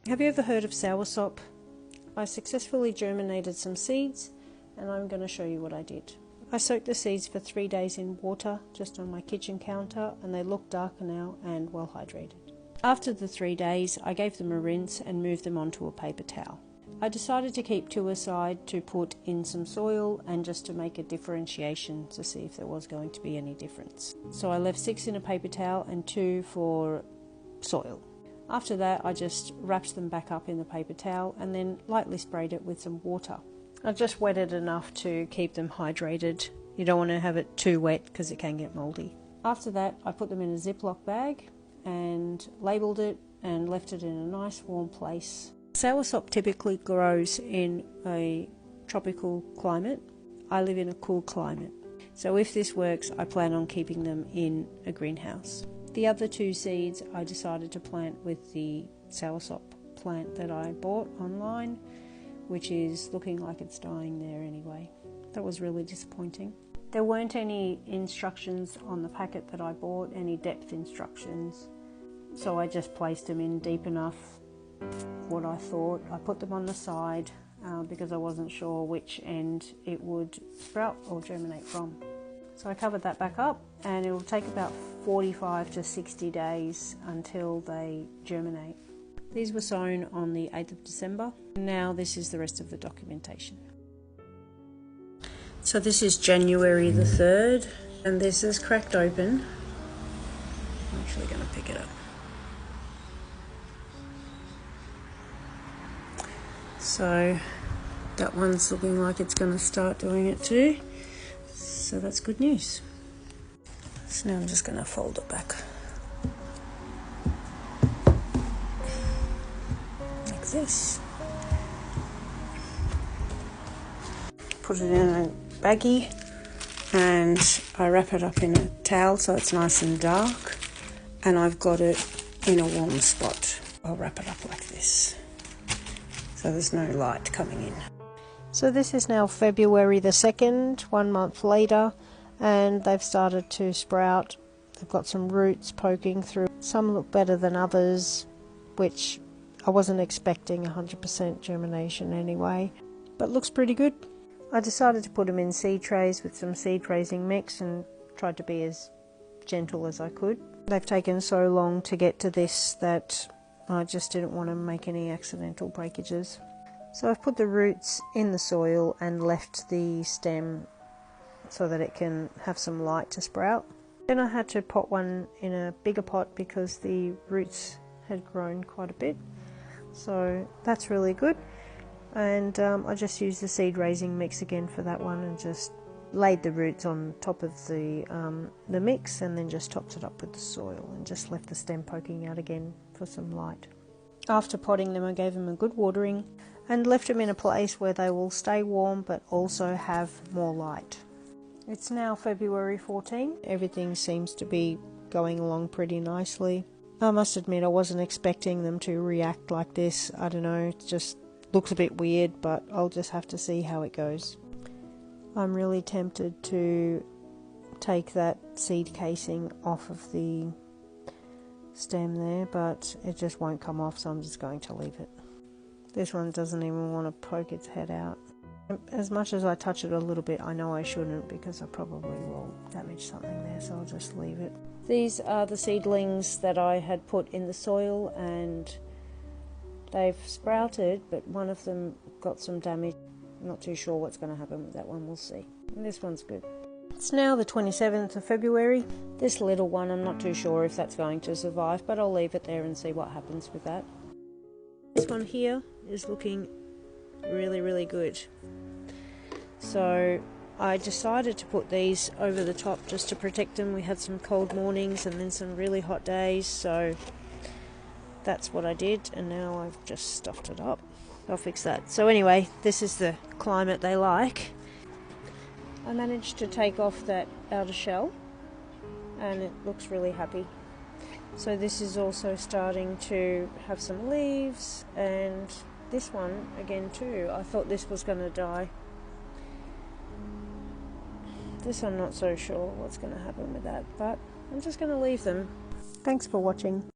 Have you ever heard of Soursop? I successfully germinated some seeds and I'm going to show you what I did. I soaked the seeds for 3 days in water just on my kitchen counter, and they look darker now and well hydrated. After the 3 days, I gave them a rinse and moved them onto a paper towel. I decided to keep 2 aside to put in some soil and just to make a differentiation to see if there was going to be any difference. So I left 6 in a paper towel and 2 for soil. After that, I just wrapped them back up in the paper towel and then lightly sprayed it with some water. I just wet it enough to keep them hydrated. You don't want to have it too wet because it can get mouldy. After that, I put them in a Ziploc bag and labelled it and left it in a nice warm place. Soursop typically grows in a tropical climate. I live in a cool climate. So if this works, I plan on keeping them in a greenhouse. The other 2 seeds I decided to plant with the Soursop plant that I bought online, which is looking like it's dying there anyway. That was really disappointing. There weren't any instructions on the packet that I bought, any depth instructions, so I just placed them in deep enough, what I thought. I put them on the side because I wasn't sure which end it would sprout or germinate from. So I covered that back up, and it will take about 45 to 60 days until they germinate. These were sown on the 8th of December. Now this is the rest of the documentation. So this is January the 3rd, and this is cracked open. I'm actually going to pick it up. So that one's looking like it's going to start doing it too. So that's good news. So now I'm just going to fold it back. This. Put it in a baggie and I wrap it up in a towel so it's nice and dark, and I've got it in a warm spot. I'll wrap it up like this so there's no light coming in. So this is now February the 2nd, 1 month later, and they've started to sprout. They've got some roots poking through. Some look better than others, which I wasn't expecting 100% germination anyway, but looks pretty good. I decided to put them in seed trays with some seed raising mix and tried to be as gentle as I could. They've taken so long to get to this that I just didn't want to make any accidental breakages. So I've put the roots in the soil and left the stem so that it can have some light to sprout. Then I had to pot one in a bigger pot because the roots had grown quite a bit. So that's really good, and I just used the seed raising mix again for that one and just laid the roots on top of the mix and then just topped it up with the soil and just left the stem poking out again for some light. After potting them, I gave them a good watering and left them in a place where they will stay warm but also have more light. It's now February 14. Everything seems to be going along pretty nicely. I must admit I wasn't expecting them to react like this. I don't know, it just looks a bit weird, but I'll just have to see how it goes. I'm really tempted to take that seed casing off of the stem there, but it just won't come off, so I'm just going to leave it. This one doesn't even want to poke its head out. As much as I touch it a little bit, I know I shouldn't because I probably will damage something there, so I'll just leave it. These are the seedlings that I had put in the soil, and they've sprouted, but one of them got some damage. I'm not too sure what's going to happen with that one, we'll see. And this one's good. It's now the 27th of February. This little one, I'm not too sure if that's going to survive, but I'll leave it there and see what happens with that. This one here is looking really, really good. So I decided to put these over the top just to protect them. We had some cold mornings and then some really hot days, so that's what I did, and now I've just stuffed it up. I'll fix that. So anyway, this is the climate they like. I managed to take off that outer shell and it looks really happy. So this is also starting to have some leaves, and this one again too. I thought this was going to die. This I'm not so sure what's going to happen with that, but I'm just going to leave them. Thanks for watching.